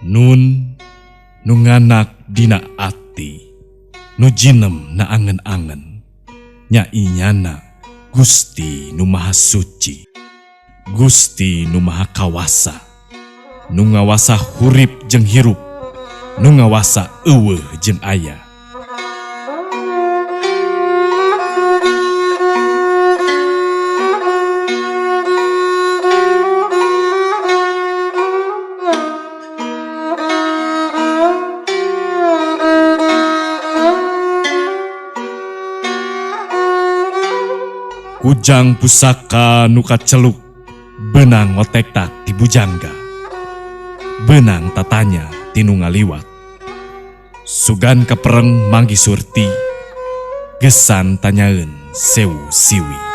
Nun nunganak dina ati, nu jinem na angen-angen, nyainyana Gusti nu Maha Suci, Gusti nu Maha Kawasa, nu ngawasa hurip jeung hirup, nu ngawasa eueuh jeung aya. Kujang pusaka nu kaceluk, benang otek tak ti bujangga, benang tatanya tinu ngaliwat. Sugan kepereng manggi surti, gesan tanyaeun sewu siwi.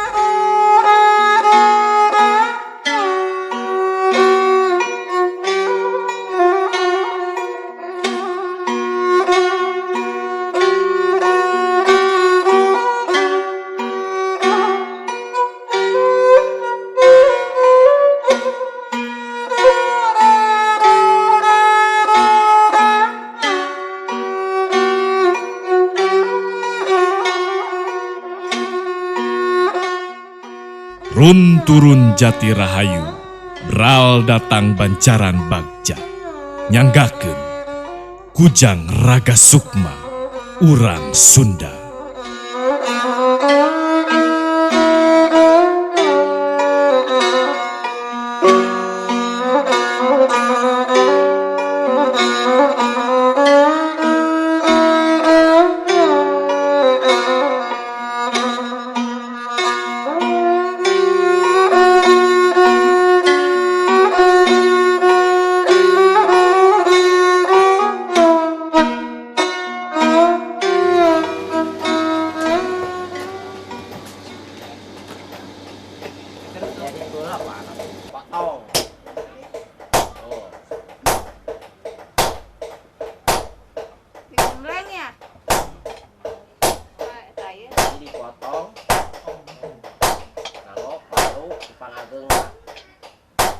Run turun jati rahayu, beral datang bancaran bagja, nyanggakeun kujang raga sukma, urang Sunda.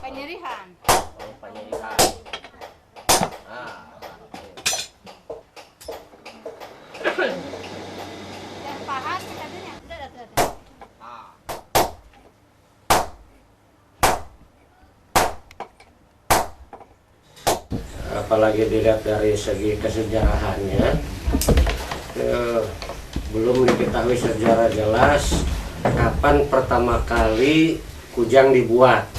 Penyerihan. Penyerihan. Dan pahat katanya. Udah. Apalagi dilihat dari segi kesejarahannya, belum diketahui secara jelas kapan pertama kali kujang dibuat.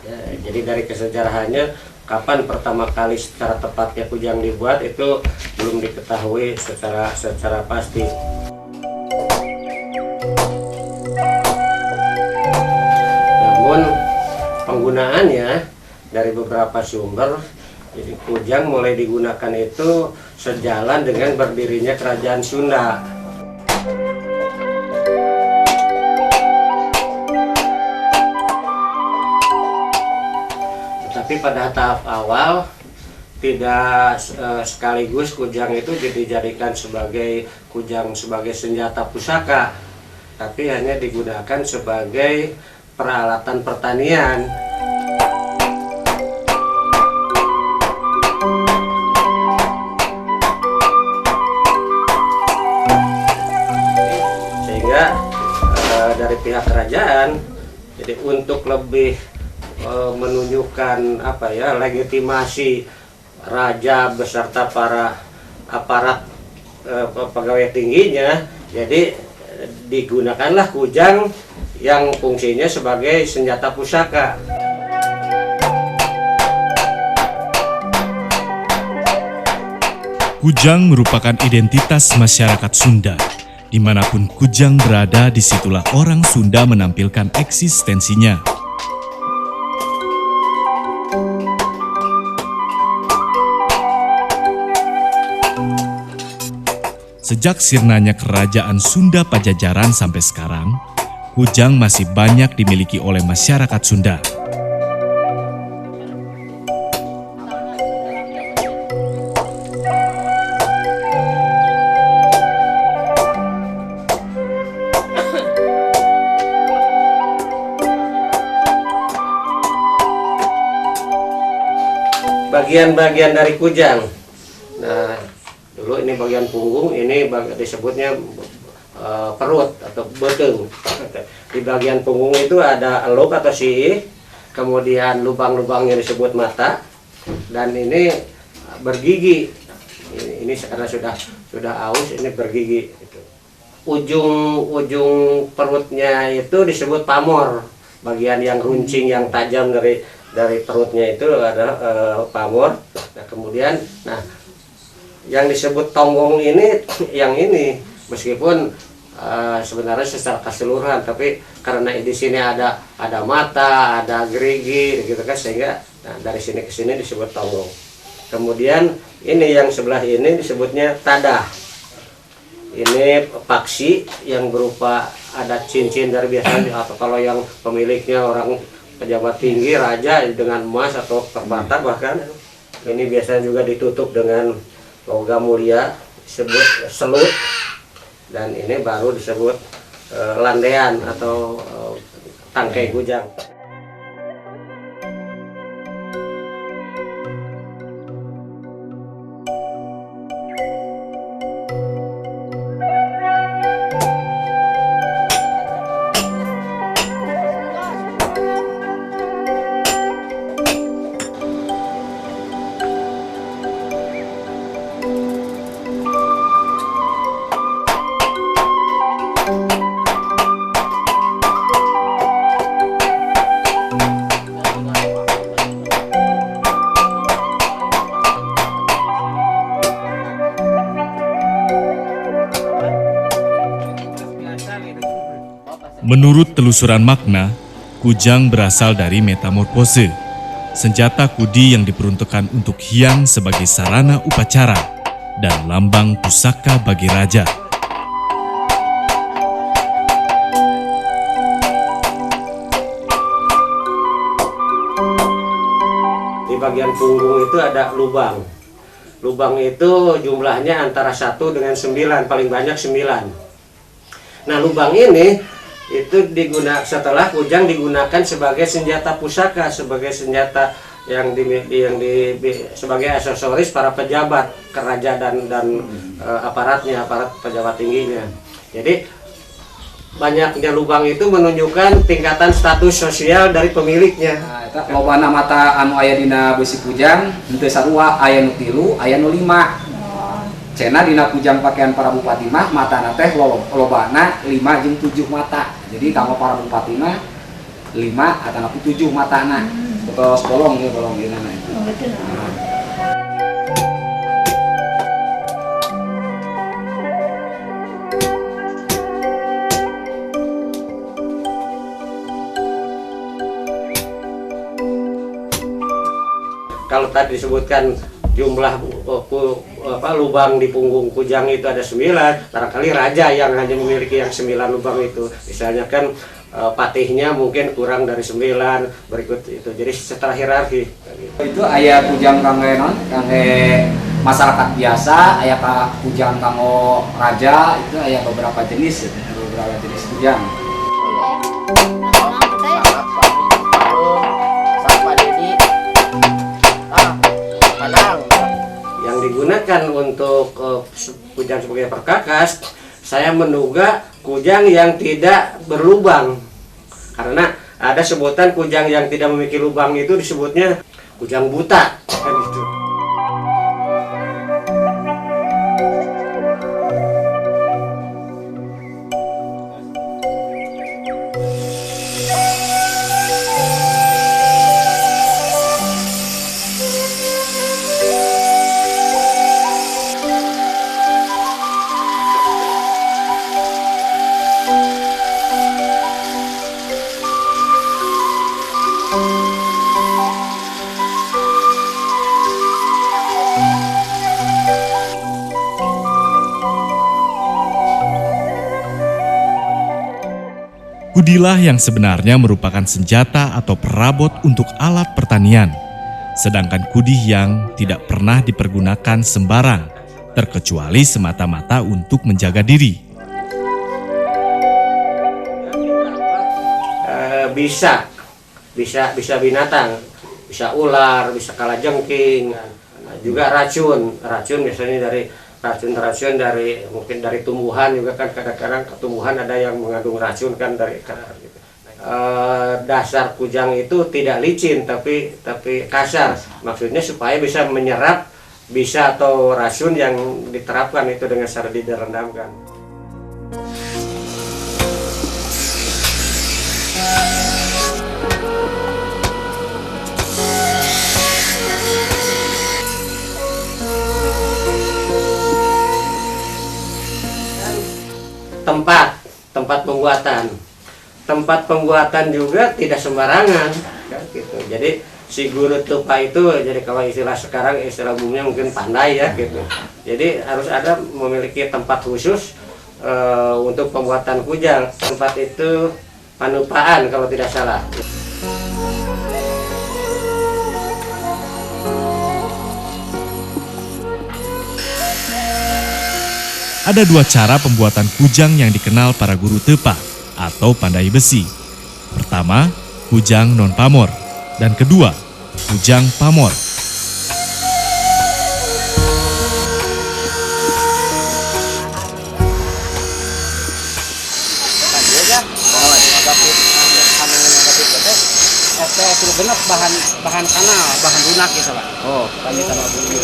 Ya, jadi dari kesejarahannya kapan pertama kali secara tepatnya kujang dibuat itu belum diketahui secara pasti. Namun penggunaannya dari beberapa sumber, jadi kujang mulai digunakan itu sejalan dengan berdirinya Kerajaan Sunda. Tapi pada tahap awal tidak sekaligus kujang itu dijadikan sebagai senjata pusaka, tapi hanya digunakan sebagai peralatan pertanian. Sehingga dari pihak kerajaan, jadi untuk lebih menunjukkan legitimasi raja beserta para aparat pegawai tingginya, jadi digunakanlah kujang yang fungsinya sebagai senjata pusaka. Kujang merupakan identitas masyarakat Sunda. Dimanapun kujang berada, disitulah orang Sunda menampilkan eksistensinya. Sejak sirnanya Kerajaan Sunda Pajajaran sampai sekarang, kujang masih banyak dimiliki oleh masyarakat Sunda. bagian-bagian dari kujang. Nah, dulu ini bagian punggung, ini disebutnya perut atau beteng. Di bagian punggung itu ada eluk atau siih, kemudian lubang-lubangnya disebut mata, dan ini bergigi. Ini karena sudah aus, ini bergigi. Ujung perutnya itu disebut pamor. Bagian yang runcing, yang tajam dari perutnya itu ada pamor. Nah, kemudian, yang disebut tonggong ini, yang ini meskipun sebenarnya secara keseluruhan, tapi karena di sini ada mata, ada gerigi, gitu kan, sehingga dari sini ke sini disebut tonggong. Kemudian ini yang sebelah ini disebutnya tadah. Ini paksi yang berupa ada cincin dari biasanya, atau kalau yang pemiliknya orang pejabat tinggi, raja, dengan emas atau permata bahkan. Ini biasanya juga ditutup dengan logam mulia, disebut selut. Dan ini baru disebut landean atau tangkai kujang. Menurut telusuran makna, kujang berasal dari metamorfose, senjata kudi yang diperuntukkan untuk hiang sebagai sarana upacara dan lambang pusaka bagi raja. Di bagian punggung itu ada lubang. Lubang itu jumlahnya antara 1 dengan 9, paling banyak 9. Nah, lubang ini itu setelah kujang digunakan sebagai senjata pusaka, sebagai senjata sebagai aksesoris para pejabat kerajaan dan aparat pejabat tingginya. Jadi banyaknya lubang itu menunjukkan tingkatan status sosial dari pemiliknya. Lobana mata anu aya dina besi kujang henteu sarua, aya nu 3, aya nu 5. Cena dina kujang pakaian para bupati mah matana teh lobana 5 jeung 7 mata. Jadi kalau para bupati mah 5 atau 7 matana. Terus bolong gimana itu. Oh, betul. Kalau tadi disebutkan jumlah lubang di punggung kujang itu ada 9, barangkali raja yang hanya memiliki yang 9 lubang itu. Misalnya kan patihnya mungkin kurang dari 9, berikut itu. Jadi setelah hierarki. Itu aya kujang kangge masyarakat biasa, aya kujang kanggo raja, itu aya beberapa jenis kujang. Yang digunakan untuk kujang sebagai perkakas, saya menduga kujang yang tidak berlubang, karena ada sebutan kujang yang tidak memiliki lubang itu disebutnya kujang buta, kan gitu. Kudilah yang sebenarnya merupakan senjata atau perabot untuk alat pertanian, sedangkan kudi yang tidak pernah dipergunakan sembarang, terkecuali semata-mata untuk menjaga diri. Bisa binatang. bisa ular, bisa kalajengking, nah, juga racun biasanya dari racun dari mungkin dari tumbuhan juga kan, kadang-kadang tumbuhan ada yang mengandung racun kan dari gitu. Dasar kujang itu tidak licin tapi kasar, maksudnya supaya bisa menyerap bisa atau racun yang diterapkan itu dengan cara direndamkan. Tempat pembuatan juga tidak sembarangan kan, gitu. Jadi si guru tupa itu, jadi kalau istilah sekarang, istilah umumnya mungkin pandai ya gitu. Jadi harus ada memiliki tempat khusus untuk pembuatan kujang. Tempat itu Panupaan kalau tidak salah. Ada dua cara pembuatan kujang yang dikenal para guru tepa atau pandai besi. Pertama, kujang non pamor, dan kedua, kujang pamor. bahan kanal, bahan lunak gitu lah. Oh, kami tanah bumi.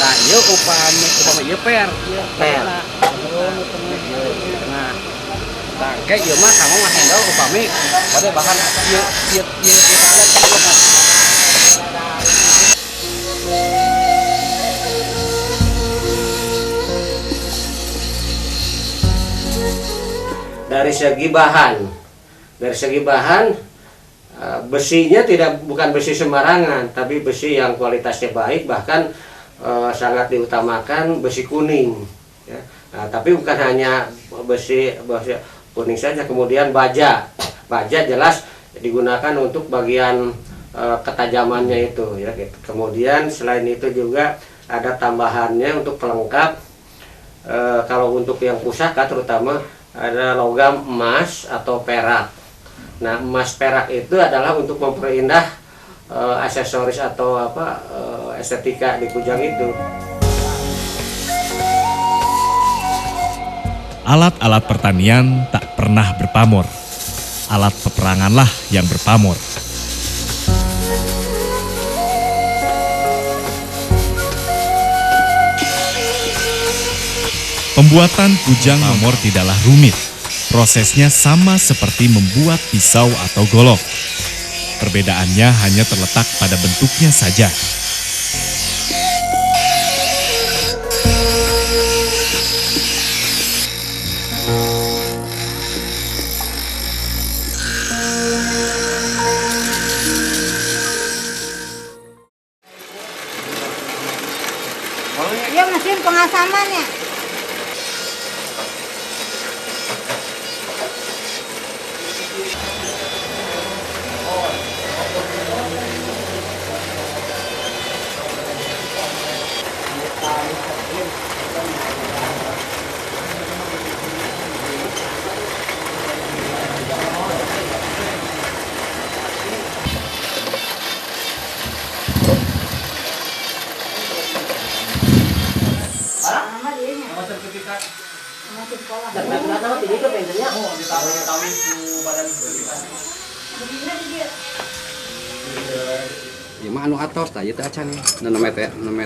Nah, iya upami ieu per. Nah, tangke ieu mah kamu mah handle upami pada bahan ieu Dari segi bahan besinya bukan besi sembarangan, tapi besi yang kualitasnya baik, bahkan sangat diutamakan besi kuning ya. Nah, tapi bukan hanya besi kuning saja, kemudian baja jelas digunakan untuk bagian ketajamannya itu ya gitu. Kemudian selain itu juga ada tambahannya untuk pelengkap, kalau untuk yang pusaka terutama ada logam emas atau perak. Nah, emas perak itu adalah untuk memperindah aksesoris atau estetika di kujang itu. Alat-alat pertanian tak pernah berpamor. Alat peperanganlah yang berpamor. Pembuatan kujang pamor tidaklah rumit. Prosesnya sama seperti membuat pisau atau golok. Perbedaannya hanya terletak pada bentuknya saja. Iya mesin pengasamannya. Ya mah anu atos tah ieu teh acan. Nama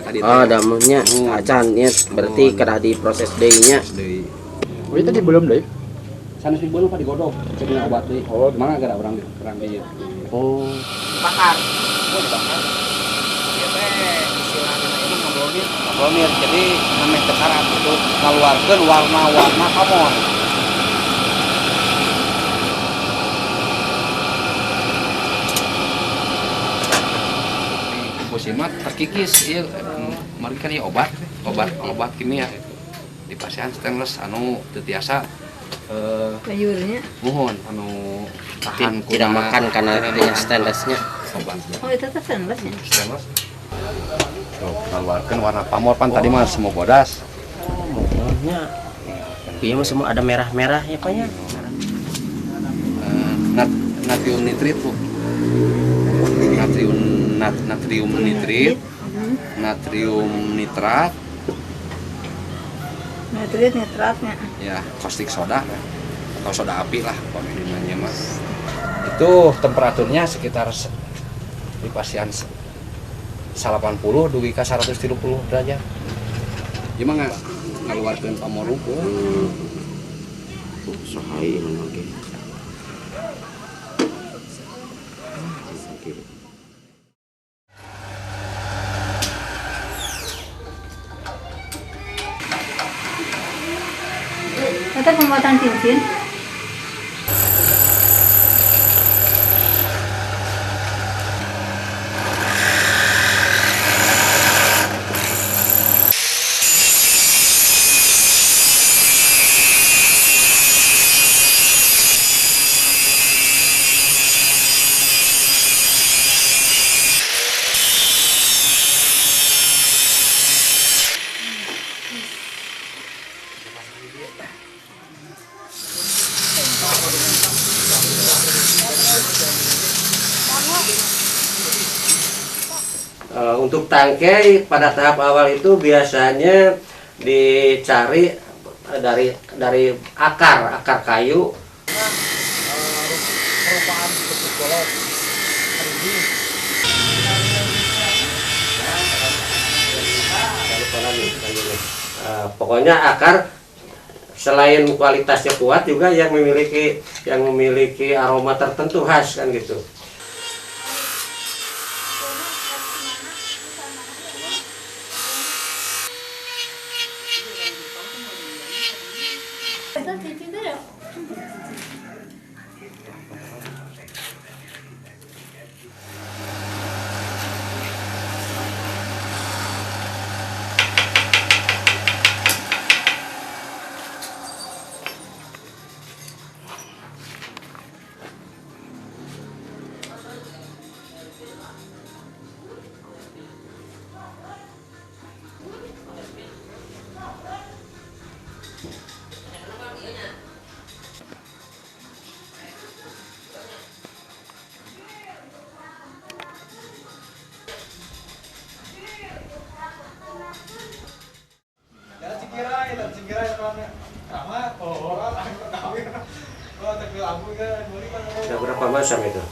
tadi. Oh, damunya acan nya berarti kada di proses deui-nya. Deui. Oh, itu tadi belum deh. Sanes dibeuleung pa digodok, cenah obat deui. Oh, mangga gara urang di. Oh. Bakar. Ieu teh istilahna ini ngobrolin. Jadi namanya tekaran untuk ngaluarkeun warna-warna pamor. Simat terkikis ieu mari kan ieu obat kimia di pasien stainless anu teu tiasa Sayurnya. mohon anu tahan Tidak makan karena adanya stainlessnya. obat Oh, itu tuh stainlessnya. stainless tuh keluarkan warna pamor pan tadi mah semua bodas Mobilnya. Iya mah semua ada merah-merahnya Pak ya. natrium nitrit bu natrium natrium nitrit, natrium nitrat, nitratnya. ya caustic soda atau soda api lah pengirimannya mas. Itu temperaturnya sekitar di pasien 80 dugi ka 130 derajat. Ieu mah ngaluarkeun pamorupeuh. Sahai oke. Kata pembuatan cincin. Untuk tangkai pada tahap awal itu biasanya dicari dari akar kayu. Pokoknya akar selain kualitasnya kuat juga yang memiliki aroma tertentu khas kan gitu. Ada berapa macam itu?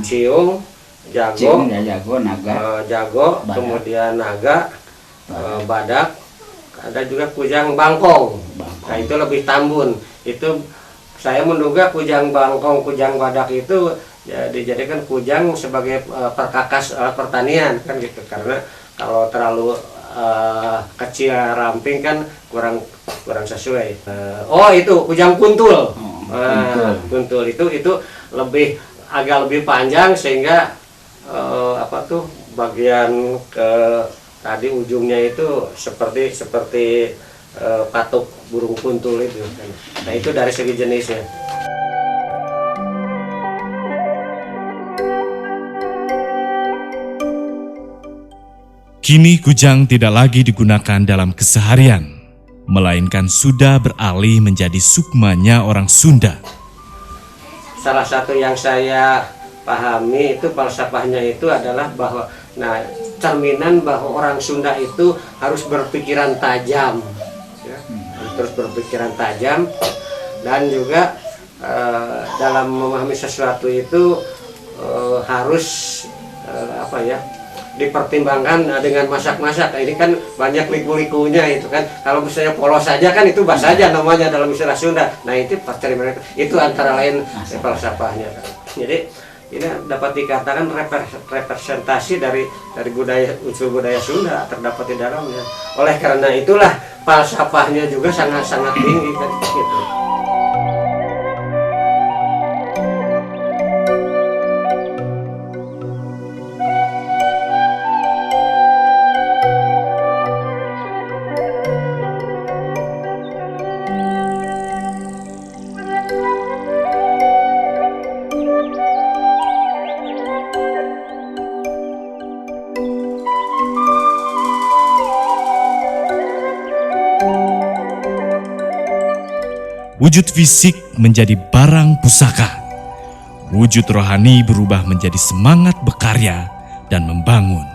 Ciung, jago, naga, kemudian naga, badak, ada juga kujang bangkong. Nah itu lebih tambun. Itu saya menduga kujang bangkong, kujang badak itu ya, dijadikan kujang sebagai perkakas pertanian kan gitu. Karena kalau terlalu kecil ramping kan kurang sesuai. Oh itu kujang kuntul. Kuntul itu agak lebih panjang sehingga bagian ke tadi ujungnya itu seperti patuk burung kuntul itu. Nah itu dari segi jenisnya. Kini kujang tidak lagi digunakan dalam keseharian, melainkan sudah beralih menjadi sukmanya orang Sunda. Salah satu yang saya pahami itu falsafahnya itu adalah bahwa cerminan bahwa orang Sunda itu harus berpikiran tajam, ya, terus berpikiran tajam dan juga dalam memahami sesuatu itu harus dipertimbangkan dengan masak-masak. Ini kan banyak liku-likunya itu kan. Kalau misalnya polos saja kan itu bas saja namanya dalam istilah Sunda. Nah itu pasti mereka itu antara lain falsafahnya kan. Jadi ini dapat dikatakan representasi dari unsur budaya Sunda terdapat di dalamnya. Oleh karena itulah falsafahnya juga sangat-sangat tinggi kan gitu. Wujud fisik menjadi barang pusaka. Wujud rohani berubah menjadi semangat berkarya dan membangun.